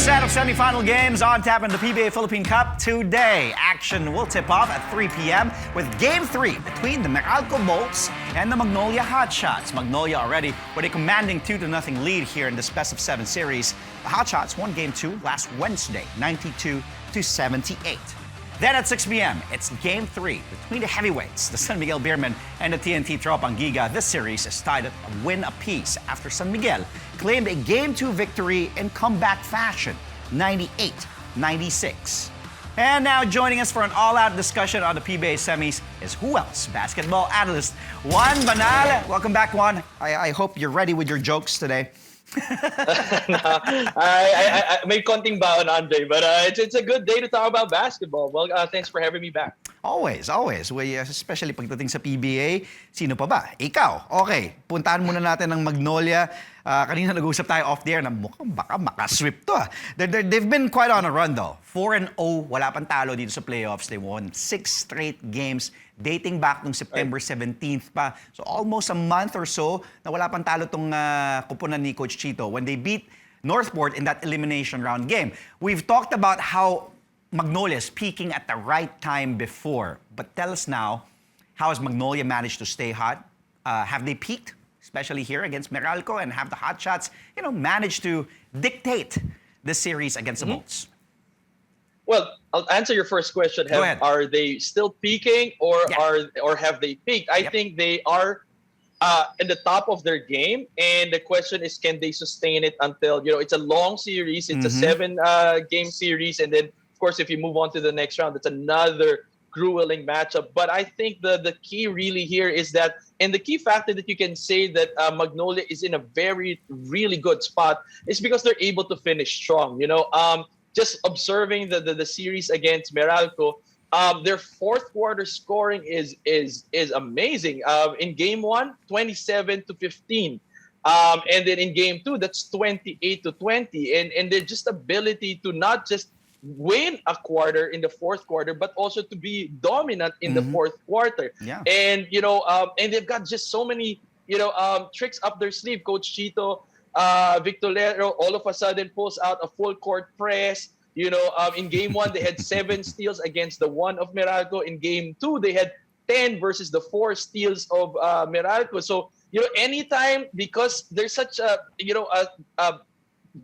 set of semifinal games on tap in the PBA Philippine Cup today. Action will tip off at 3 p.m. with Game 3 between the Meralco Bolts and the Magnolia Hotshots. Magnolia already with a commanding 2-0 lead here in this best-of-7 series. The Hotshots won Game 2 last Wednesday, 92-78. Then at 6 p.m., it's Game 3 between the heavyweights, the San Miguel Beermen and the TNT Tropang Giga. This series is tied at a win apiece after San Miguel claimed a Game 2 victory in comeback fashion, 98-96. And now joining us for an all-out discussion on the PBA semis is who else? Basketball analyst Juan Banal. Welcome back, Juan. I hope you're ready with your jokes today. I may konting baon, Andre, but it's a good day to talk about basketball. Well, thanks for having me back. Always. We, especially pagdating sa PBA, sino pa ba? Ikaw. Okay, puntahan muna natin ng Magnolia. Kanina nag-usap tayo off the air na mukhang baka makasweep to. They've been quite on a run though. 4-0, wala pang talo dito sa playoffs. They won 6 straight games dating back nung September 17th pa. So almost a month or so na wala pang talo tong kupunan ni Coach Chito when they beat Northport in that elimination round game. We've talked about how Magnolia is peaking at the right time before. But tell us now, how has Magnolia managed to stay hot? Have they peaked, especially here against Meralco, and have the Hotshots, managed to dictate this series against the Bolts? Well, I'll answer your first question. Go ahead. Are they still peaking, or have they peaked? I think they are in the top of their game, and the question is, can they sustain it until it's a long series? It's a 7-game series, and then of course, if you move on to the next round, it's another grueling matchup. But I think the key really here is that, and the key factor that you can say that Magnolia is in a really good spot is because they're able to finish strong. Just observing the series against Meralco, their fourth quarter scoring is amazing. In game 1, 27-15. And then in game 2, that's 28-20. And their just ability to not just win a quarter in the fourth quarter, but also to be dominant in the fourth quarter. Yeah. And and they've got just so many tricks up their sleeve. Coach Chito Victorero all of a sudden pulls out a full court press. In game 1 they had 7 steals against the 1 of Meralco. In game 2 they had 10 versus the 4 steals of Meralco. So anytime, because there's such a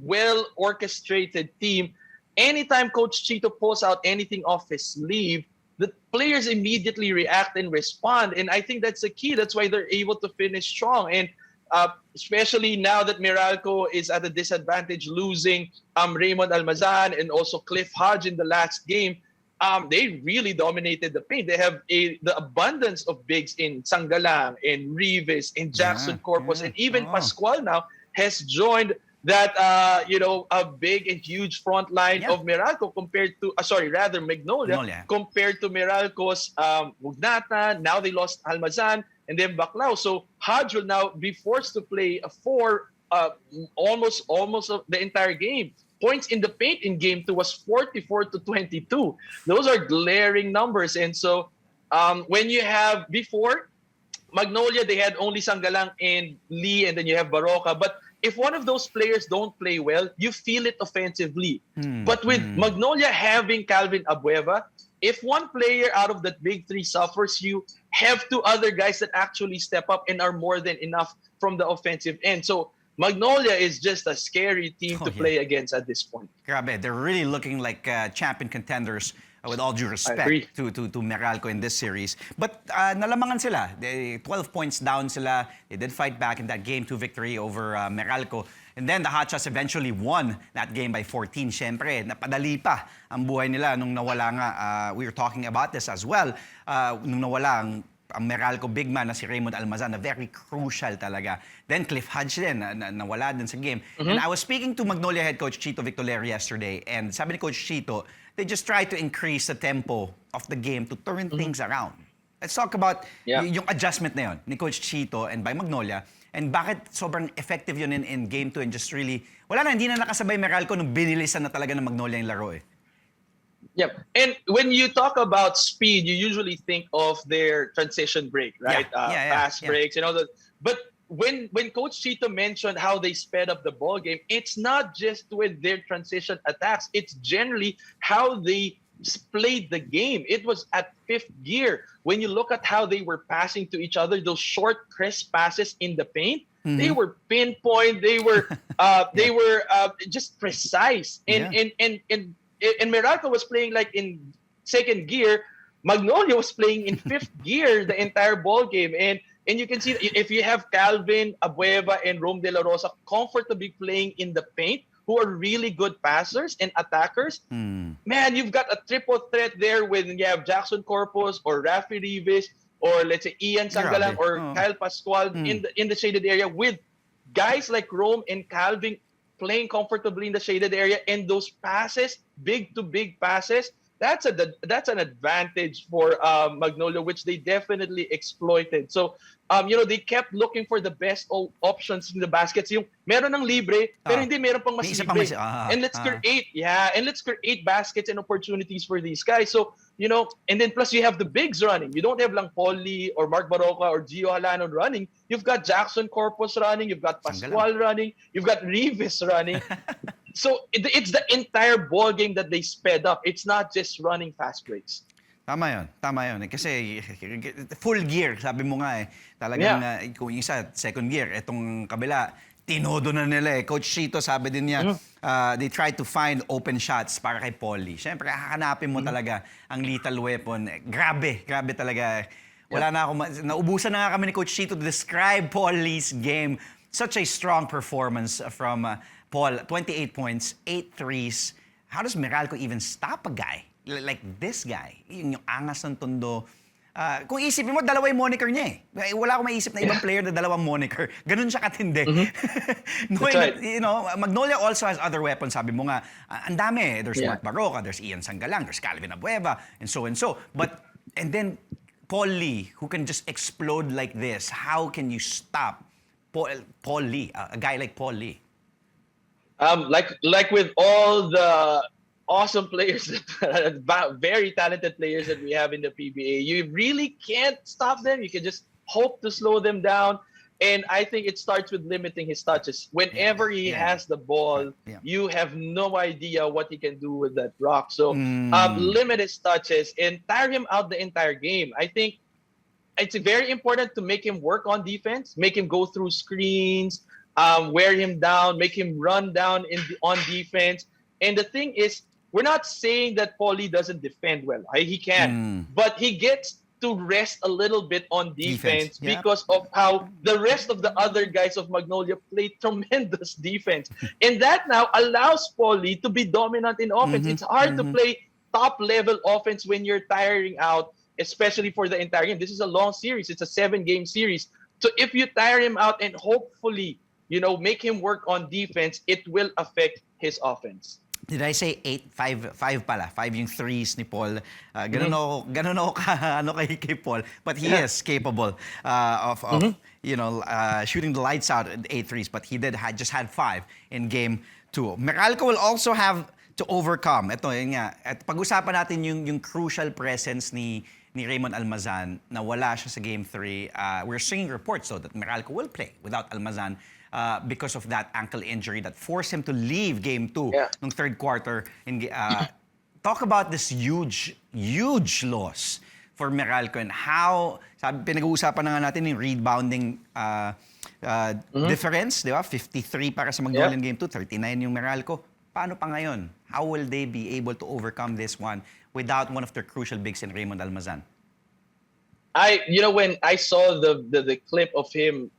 well orchestrated team, anytime Coach Chito pulls out anything off his sleeve, the players immediately react and respond. And I think that's the key. That's why they're able to finish strong. And especially now that Meralco is at a disadvantage, losing Raymond Almazan and also Cliff Hodge in the last game, they really dominated the paint. They have the abundance of bigs in Sangalang, in Rivas, in Jackson Corpus, and even Pascual now has joined that a big and huge front line of Meralco compared to Magnolia compared to Meralco's Mugnata. Now they lost Almazan and then Baclao. So Hodge will now be forced to play a 4 almost the entire game. Points in the paint in game 2 was 44-22. Those are glaring numbers. And so when you have before Magnolia, they had only Sangalang and Lee, and then you have Baroka. But if one of those players don't play well, you feel it offensively. But with Magnolia having Calvin Abueva, if one player out of that big 3 suffers, you have 2 other guys that actually step up and are more than enough from the offensive end. So Magnolia is just a scary team to play against at this point. Grabe, they're really looking like champion contenders, with all due respect to Meralco in this series. But nalamangan sila. 12 points down sila. They did fight back in that Game 2 victory over Meralco. And then the Hotshots eventually won that game by 14. Siyempre, napadali pa ang buhay nila nung nawala nga. We were talking about this as well. Nung nawala ang Meralco big man na si Raymond Almazan, na very crucial talaga. Then Cliff Hodge din, nawala din sa game. And I was speaking to Magnolia head coach Chito Victorero yesterday, and sabi ni Coach Chito, they just try to increase the tempo of the game to turn things around. Let's talk about yung adjustment na yun ni Coach Chito and by Magnolia, and bakit sobrang effective yun in game 2 and just really, hindi na nakasabay Meralco nung binilisan na talaga ng Magnolia yung laro eh. Yeah, and when you talk about speed, you usually think of their transition break, right? Fast breaks and all that. But when Coach Chito mentioned how they sped up the ball game, it's not just with their transition attacks. It's generally how they played the game. It was at fifth gear. When you look at how they were passing to each other, those short, crisp passes in the paint, they were pinpoint. They were just precise. And Meralco was playing like in second gear. Magnolia was playing in fifth gear the entire ball game. And you can see if you have Calvin, Abueva, and Rome De La Rosa comfortably playing in the paint, who are really good passers and attackers, man, you've got a triple threat there when you have Jackson Corpus or Rafi Rivas or let's say Ian Sangalang or Kyle Pascual in the shaded area with guys like Rome and Calvin playing comfortably in the shaded area, and those passes, big to big passes, that's an advantage for Magnolia, which they definitely exploited. So, they kept looking for the best options in the baskets. Yung meron ng libre, pero hindi meron pang mas libre. And let's create baskets and opportunities for these guys. So, and then plus you have the bigs running. You don't have lang Polly or Mark Baroka or Gio Halanon running. You've got Jackson Corpus running. You've got Pascual running. You've got Rivas running. So it's the entire ball game that they sped up. It's not just running fast breaks. Tama yun. Kasi full gear, sabi mo nga eh. Talagang kung isa, second gear, etong kabila, tinodo na nila eh. Coach Chito, sabi din niya, they tried to find open shots para kay Polly. Siyempre, hahanapin mo talaga ang lethal weapon. Grabe talaga. Wala na ako, naubusan na nga kami ni Coach Chito to describe Polly's game. Such a strong performance from Paul. 28 points, 8 threes. How does Meralco even stop a guy like this guy? Yung angas ng tondo. Kung isipin mo, dalawa yung moniker niya eh. Wala akong maisip na ibang player na dalawang moniker. Ganun siya katindi. Magnolia also has other weapons. Sabi mo nga, ang dami. There's Mark Baroka, there's Ian Sangalang, there's Calvin Abueva, and so. And then Paul Lee, who can just explode like this. How can you stop Paul Lee, a guy like Paul Lee? Like with all the awesome players, very talented players that we have in the PBA, you really can't stop them. You can just hope to slow them down. And I think it starts with limiting his touches. Whenever he has the ball, you have no idea what he can do with that rock. So limit his touches and tire him out the entire game. I think it's very important to make him work on defense, make him go through screens, wear him down, make him run down on defense. And the thing is, we're not saying that Paulie doesn't defend well. He can, but he gets to rest a little bit on defense because of how the rest of the other guys of Magnolia play tremendous defense. And that now allows Paulie to be dominant in offense. It's hard to play top-level offense when you're tiring out, especially for the entire game. This is a long series. It's a 7-game series. So if you tire him out and hopefully, make him work on defense, it will affect his offense. Did I say 8? 5 pala. 5 yung threes ni Paul. Ganun ako kay Paul. But he is capable of shooting the lights out at 8 threes. But he just had 5 in game 2. Meralco will also have to overcome. Ito, yun nga. At pag-usapan natin yung crucial presence ni Raymond Almazan na wala siya sa game 3. We're seeing reports though that Meralco will play without Almazan because of that ankle injury that forced him to leave game 2 ng third quarter. Talk about this huge loss for Meralco and how, pinag-uusapan na nga natin yung rebounding difference, di ba? 53 para sa Magnolia game 2, 39 yung Meralco. Paano pa ngayon? How will they be able to overcome this one without one of their crucial bigs in Raymond Almazan? When I saw the clip of him,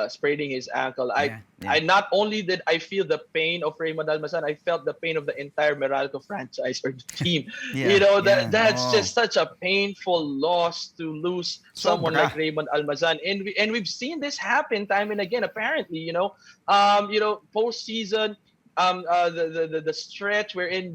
spraining his ankle, I not only did I feel the pain of Raymond Almazan, I felt the pain of the entire Meralco franchise or the team. That's just such a painful loss to lose someone like Raymond Almazan, and we've seen this happen time and again. Apparently, postseason. The stretch wherein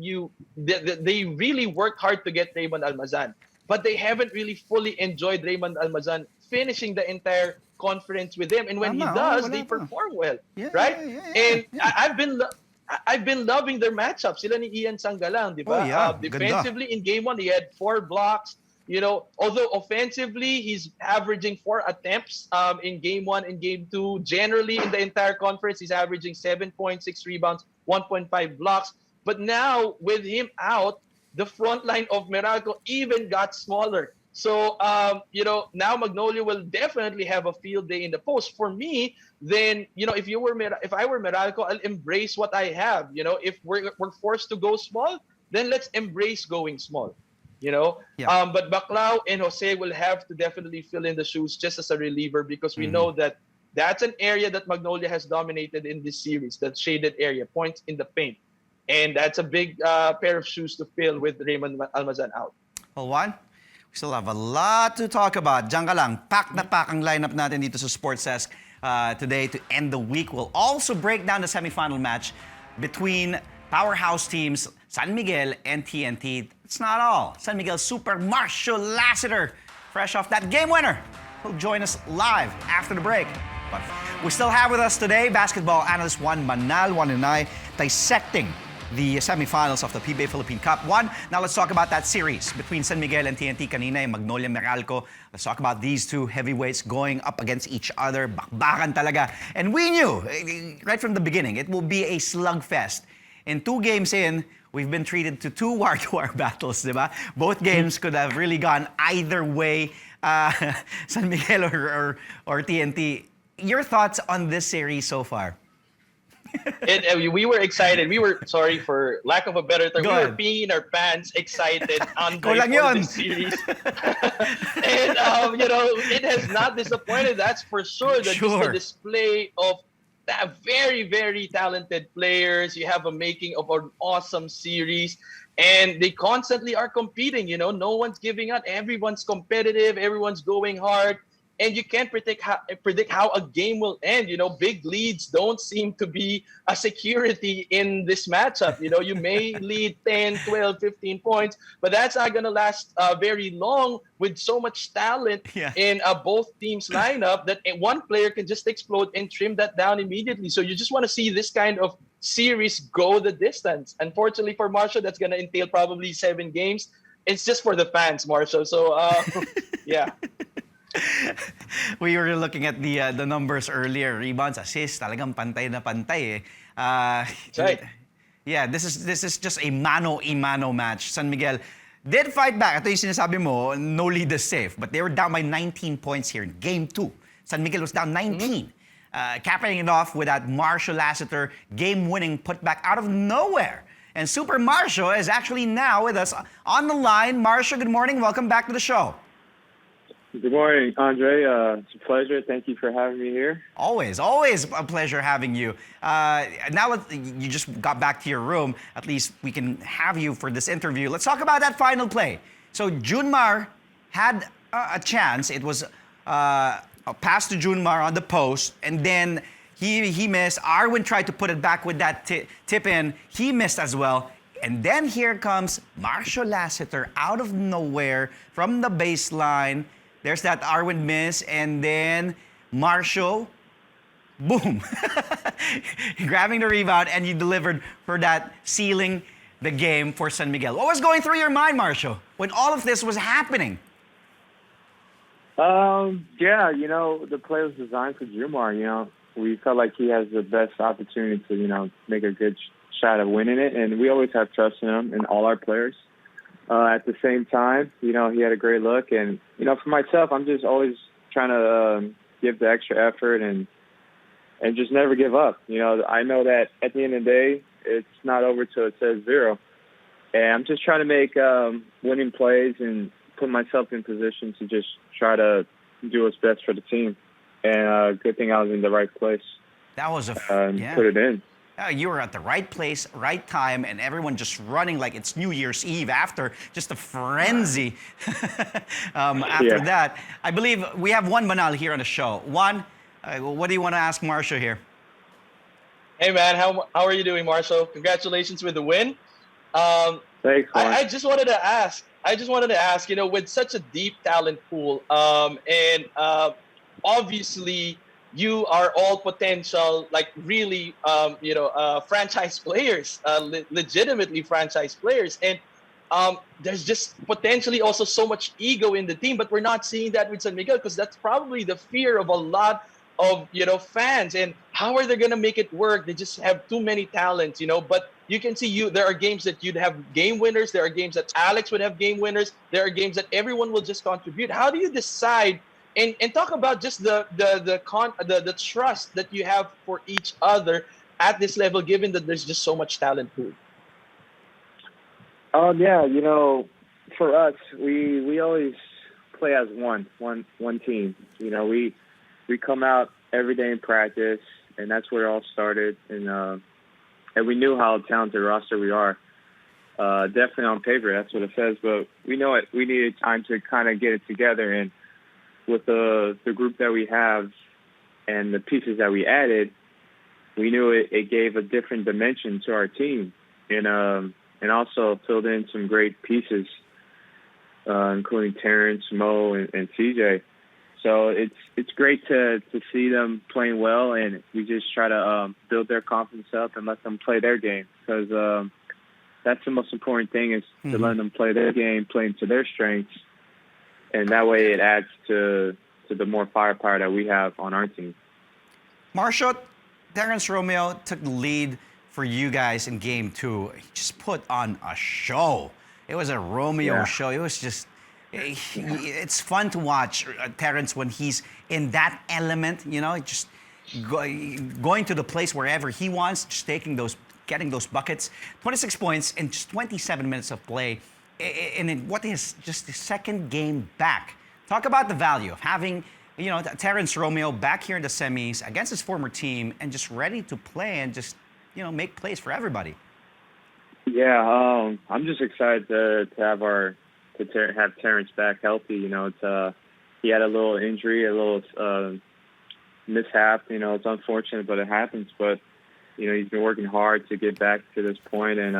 they really worked hard to get Raymond Almazan, but they haven't really fully enjoyed Raymond Almazan finishing the entire conference with them. And when he does, they perform well, right? And I've been loving their matchups. Sila ni Ian Sangalang, di ba? Defensively in game 1, he had 4 blocks. although offensively he's averaging 4 attempts in game 1 and game 2. Generally in the entire conference, he's averaging 7.6 rebounds, 1.5 blocks. But now with him out, the front line of Meralco even got smaller. So, now Magnolia will definitely have a field day in the post. For me, then, if I were Meralco, I'll embrace what I have. If we're forced to go small, then let's embrace going small. Yeah. But Baclao and Jose will have to definitely fill in the shoes just as a reliever, because we know that that's an area that Magnolia has dominated in this series, that shaded area, points in the paint. And that's a big pair of shoes to fill with Raymond Almazan out. Well, Juan, we still have a lot to talk about. Diyan ka lang, pack na pack ang lineup natin dito sa Sports Desk today to end the week. We'll also break down the semifinal match between powerhouse teams San Miguel and TNT. It's not all. San Miguel super Marcio Lassiter, fresh off that game winner, will join us live after the break. But we still have with us today basketball analyst Juan Banal. Juan and I dissecting the semifinals of the PBA Philippine Cup. Now let's talk about that series between San Miguel and TNT kanina, yung Magnolia Meralco. Let's talk about these two heavyweights going up against each other. Bakbakan talaga. And we knew, right from the beginning, it will be a slugfest. In 2 games in, we've been treated to 2 war-to-war battles, di ba? Both games could have really gone either way, San Miguel or TNT. Your thoughts on this series so far? We were excited. We were, sorry for lack of a better term, we were peeing our pants excited on for this series. And, it has not disappointed, that's for sure. Just the display of very, very talented players. You have a making of an awesome series. And they constantly are competing, no one's giving up. Everyone's competitive. Everyone's going hard. And you can't predict how a game will end. Big leads don't seem to be a security in this matchup. You may lead 10, 12, 15 points, but that's not going to last very long with so much talent in both teams' lineup that one player can just explode and trim that down immediately. So you just want to see this kind of series go the distance. Unfortunately for Marcio, that's going to entail probably 7 games. It's just for the fans, Marcio. So, yeah. We were looking at the numbers earlier. Rebounds, assists, talagang pantay na pantay. That's right. Yeah, this is just a mano-a-mano match. San Miguel did fight back. Ito yung sinasabi mo, no lead is safe. But they were down by 19 points here in Game 2. San Miguel was down 19. Capping it off with that Marcio Lassiter game-winning putback out of nowhere. And Super Marcio is actually now with us on the line. Marcio, good morning. Welcome back to the show. Good morning, Andre. It's a pleasure. Thank you for having me here. Always a pleasure having you. Now you just got back to your room. At least we can have you for this interview. Let's talk about that final play. So Junmar had a chance. It was a pass to Junmar on the post, and then he missed. Arwin tried to put it back with that tip in. He missed as well. And then here comes Marcio Lassiter out of nowhere from the baseline. There's that Arwin miss, and then Marcio, boom, grabbing the rebound, and you delivered for that, sealing the game for San Miguel. What was going through your mind, Marcio, when all of this was happening? Yeah, the play was designed for Jumar. We felt like he has the best opportunity to, make a good shot at winning it, and we always have trust in him and all our players. At the same time, he had a great look. And, for myself, I'm just always trying to give the extra effort and just never give up. I know that at the end of the day, it's not over till it says 0. And I'm just trying to make winning plays and put myself in position to just try to do what's best for the team. And good thing I was in the right place. That was put it in. You were at the right place, right time, and everyone just running like it's New Year's Eve after just a frenzy. After that, I believe we have Juan Banal here on the show. Juan, what do you want to ask Marcio here? Hey, man, how are you doing, Marcio? Congratulations with the win. Thanks, Juan. I just wanted to ask, with such a deep talent pool, and obviously you are all potential, like really, franchise players, legitimately franchise players. And there's just potentially also so much ego in the team, but we're not seeing that with San Miguel because that's probably the fear of a lot of fans. And how are they going to make it work? They just have too many talents, But you can see there are games that you'd have game winners. There are games that Alex would have game winners. There are games that everyone will just contribute. How do you decide? And talk about just the trust that you have for each other at this level, given that there's just so much talent pool. Yeah, for us, we always play as one team. We come out every day in practice, and that's where it all started. And we knew how talented roster we are. Definitely on paper, that's what it says. But we know it. We needed time to kind of get it together. And with the group that we have and the pieces that we added, we knew it gave a different dimension to our team. And also filled in some great pieces, including Terrence, Mo, and CJ. So it's great to see them playing well, and we just try to build their confidence up and let them play their game, because that's the most important thing, is to let them play their game, play into their strengths, and that way it adds to the more firepower that we have on our team. Marcio, Terrence Romeo took the lead for you guys in game 2. He just put on a show. It was a Romeo show. It was just, it's fun to watch Terrence when he's in that element, just going to the place wherever he wants, just getting those buckets. 26 points in just 27 minutes of play. And in what is just the second game back. Talk about the value of having, Terrence Romeo back here in the semis against his former team and just ready to play and just, make plays for everybody. Yeah, I'm just excited to have have Terrence back healthy. He had a little injury, a little mishap. It's unfortunate, but it happens. But he's been working hard to get back to this point, and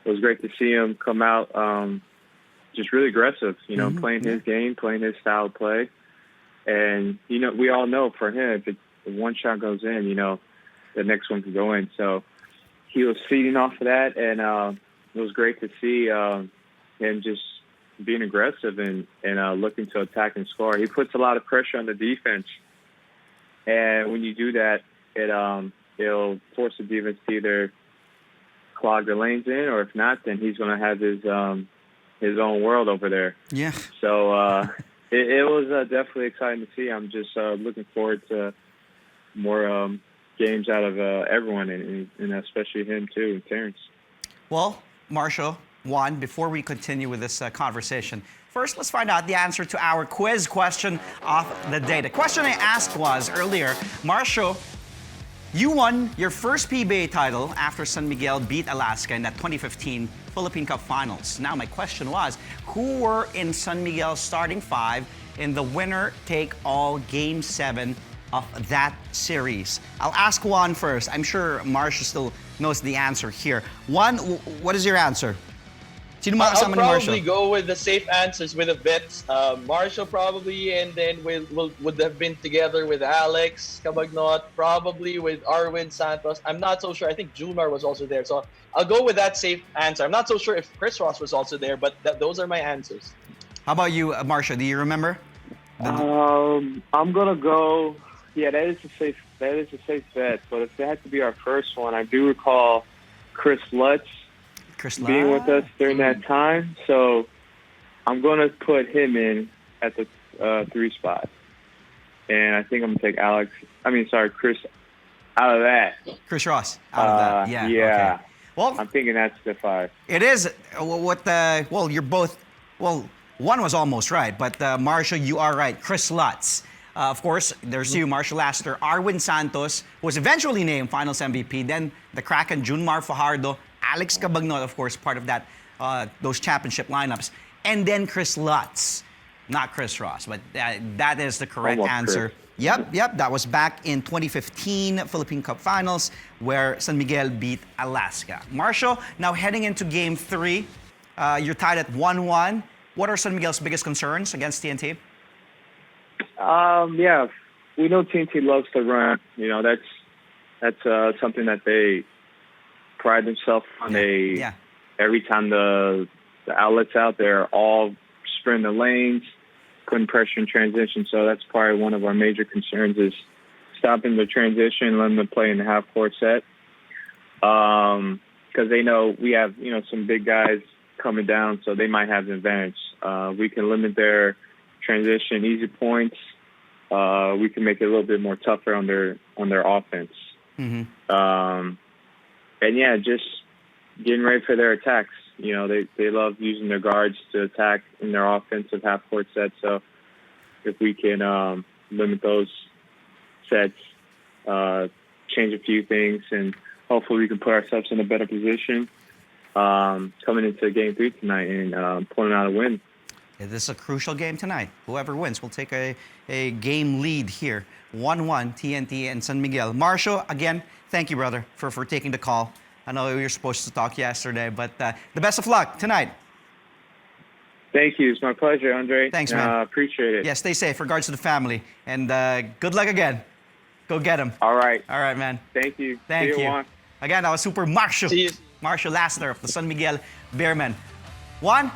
it was great to see him come out just really aggressive. Playing his game, playing his style of play, and we all know for him, if one shot goes in, the next one could go in. So he was feeding off of that, and it was great to see him just being aggressive and looking to attack and score. He puts a lot of pressure on the defense, and when you do that, it'll force the defense to either clog the lanes in, or if not, then he's going to have his own world over there. Yeah. So it was definitely exciting to see. I'm just looking forward to more games out of everyone, and especially him too, and Terrence. Well, Marcio, Juan, before we continue with this conversation, first let's find out the answer to our quiz question of the day. The question I asked was earlier, Marcio, you won your first PBA title after San Miguel beat Alaska in that 2015 Philippine Cup Finals. Now my question was, who were in San Miguel's starting 5 in the winner-take-all Game 7 of that series? I'll ask Juan first. I'm sure Marcio still knows the answer here. Juan, what is your answer? I'll probably go with the safe answers with the bets. Marcio probably, and then would have been together with Alex Cabagnot, probably with Arwin Santos. I'm not so sure. I think Junmar was also there. So I'll go with that safe answer. I'm not so sure if Chris Ross was also there, but those are my answers. How about you, Marcio? Do you remember? I'm gonna go. Yeah, that is a safe bet. But if it had to be our first one, I do recall Chris Lutz being with us during that time. So I'm going to put him in at the 3 spot. And I think I'm going to take Chris out of that. Chris Ross out of that. Yeah. Yeah. Okay. Well, I'm thinking that's the 5. It is. You're both, one was almost right, but Marcio, you are right. Chris Lutz. Of course, there's you, Marcio Lassiter, Arwin Santos, who was eventually named Finals MVP. Then the Kraken, Mar Fajardo, Alex Cabagnot, of course, part of that those championship lineups. And then Chris Lutz, not Chris Ross, but that is the correct answer. Chris. Yep. That was back in 2015 Philippine Cup Finals, where San Miguel beat Alaska. Marcio, now heading into Game 3, you're tied at 1-1. What are San Miguel's biggest concerns against TNT? Yeah, we know TNT loves to run. That's something that they pride themselves on. Every time the the outlets out there are all sprint the lanes, putting pressure in transition. So that's probably one of our major concerns is stopping the transition, letting them play in the half-court set. Because they know we have, some big guys coming down, so they might have an advantage. We can limit their transition, easy points. We can make it a little bit more tougher on their offense. Mm-hmm. And yeah, just getting ready for their attacks. They love using their guards to attack in their offensive half-court sets. So if we can limit those sets, change a few things, and hopefully we can put ourselves in a better position coming into Game 3 tonight and pulling out a win. This is a crucial game tonight. Whoever wins will take a game lead here. 1-1, TNT and San Miguel. Marcio, again, thank you, brother, for taking the call. I know we were supposed to talk yesterday, but the best of luck tonight. Thank you. It's my pleasure, Andre. Thanks, man. Appreciate it. Yeah, stay safe. Regards to the family. And good luck again. Go get them. All right. All right, man. Thank you. Thank See you. Juan. Again, that was Super Marcio. See you. Marcio Lassiter of the San Miguel Beermen. Juan,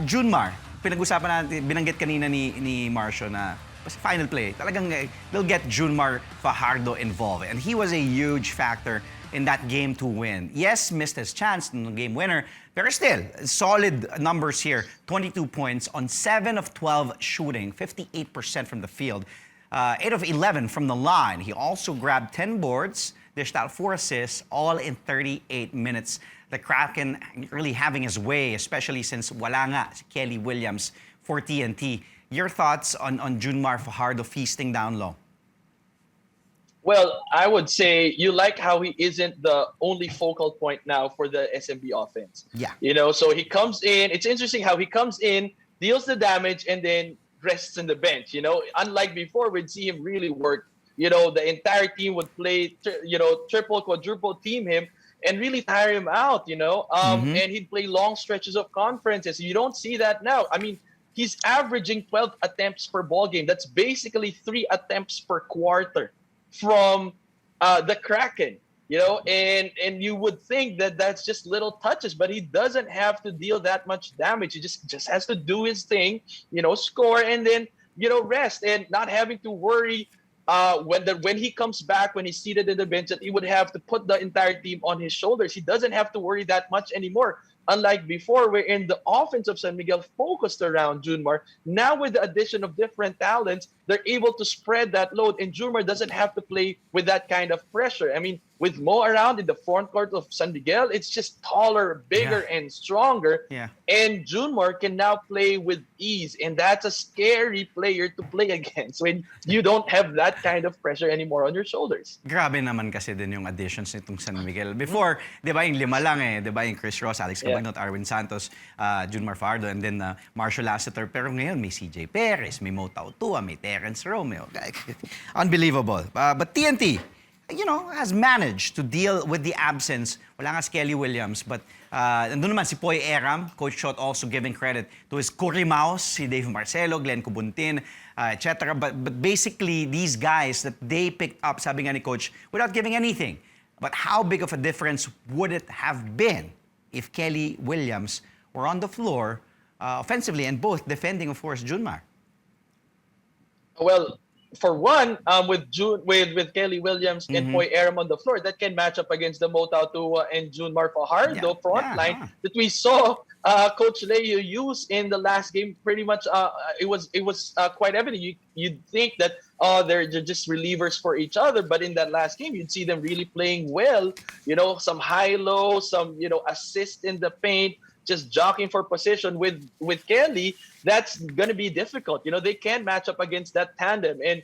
Junmar, pinag-usapan natin, binanggit kanina ni Marcio na final play, talagang they'll get Junmar Fajardo involved. And he was a huge factor in that game to win. Yes, missed his chance in the game winner, but still, solid numbers here. 22 points on 7 of 12 shooting, 58% from the field, 8 of 11 from the line. He also grabbed 10 boards, dished out 4 assists, all in 38 minutes. The Kraken really having his way, especially since wala nga si Kelly Williams for TNT. Your thoughts on Junmar Fajardo feasting down low? Well, I would say you like how he isn't the only focal point now for the SMB offense. Yeah. So he comes in. It's interesting how he comes in, deals the damage, and then rests in the bench. Unlike before, we'd see him really work. The entire team would play, triple, quadruple team him and really tire him out, and he'd play long stretches of conferences. You don't see that now. I mean, he's averaging 12 attempts per ball game. That's basically 3 attempts per quarter from the Kraken, and you would think that that's just little touches, but he doesn't have to deal that much damage. He just has to do his thing, score, and then, rest, and not having to worry when he comes back, when he's seated in the bench, that he would have to put the entire team on his shoulders. He doesn't have to worry that much anymore. Unlike before, wherein the offense of San Miguel focused around Junmar. Now with the addition of different talents, they're able to spread that load, and Junmar doesn't have to play with that kind of pressure. I mean, with Mo around in the front court of San Miguel, it's just taller, bigger, and stronger. Yeah. And Junmar can now play with ease, and that's a scary player to play against when you don't have that kind of pressure anymore on your shoulders. Grabe naman kasi din yung additions nitong San Miguel. Before, di ba yung 5 lang di ba yung Chris Ross, Alex Cabagnot, Arwin Santos, Junmar Fajardo, and then Marcio Lassiter. Pero ngayon may CJ Perez, may Mo Tautua, may Terence Romeo. Unbelievable. But TNT, has managed to deal with the absence. Wala nga si Kelly Williams, but nandun naman si Poy Eram. Coach Shot also giving credit to his Kurimaus, si Dave Marcelo, Glenn Cubuntin, etc. But basically, these guys that they picked up, sabi nga ni Coach, without giving anything. But how big of a difference would it have been if Kelly Williams were on the floor offensively and both defending, of course, Junmar? Well, for one, with Kelly Williams and Poy Eram on the floor, that can match up against the Mo Tautua and Junmar Fajardo front line that we saw Coach Leo use in the last game. Pretty much, it was quite evident. You'd think that they're just relievers for each other, but in that last game, you'd see them really playing well. Some high-low, some assist in the paint. Just jockeying for position with Kelly, that's going to be difficult. They can't match up against that tandem. And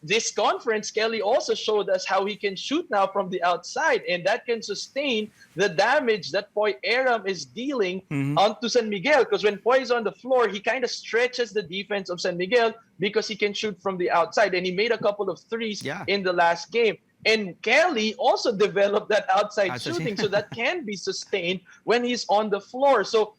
this conference, Kelly also showed us how he can shoot now from the outside, and that can sustain the damage that Poy Eram is dealing onto San Miguel. Because when Poy is on the floor, he kind of stretches the defense of San Miguel because he can shoot from the outside. And he made a couple of threes in the last game. And Kelly also developed that outside shooting, so that can be sustained when he's on the floor. So,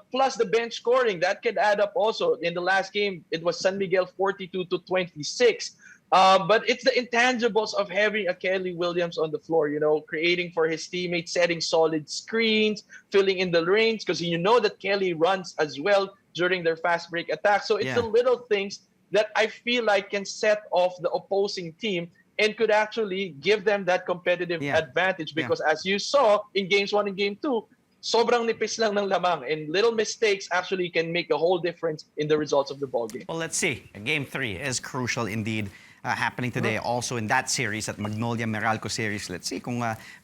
plus the bench scoring, that can add up also. In the last game, it was San Miguel 42-26. But it's the intangibles of having a Kelly Williams on the floor, creating for his teammates, setting solid screens, filling in the lanes, because you know that Kelly runs as well during their fast break attack. So it's the little things that I feel like can set off the opposing team and could actually give them that competitive advantage, because as you saw in games 1 and game 2, sobrang nipis lang ng lamang, and little mistakes actually can make a whole difference in the results of the ball game. Well, let's see. Game 3 is crucial indeed. Happening today also in that series, at Magnolia Meralco series. Let's see kung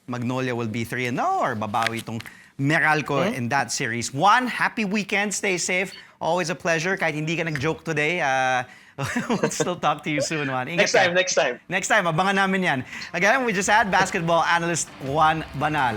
Magnolia will be 3-0 or babawi itong Meralco in that series. Juan, happy weekend. Stay safe. Always a pleasure. Kahit hindi ka nag-joke today, we'll still talk to you soon, Juan. Next time. Next time, abangan namin yan. Again, we just had basketball analyst Juan Banal.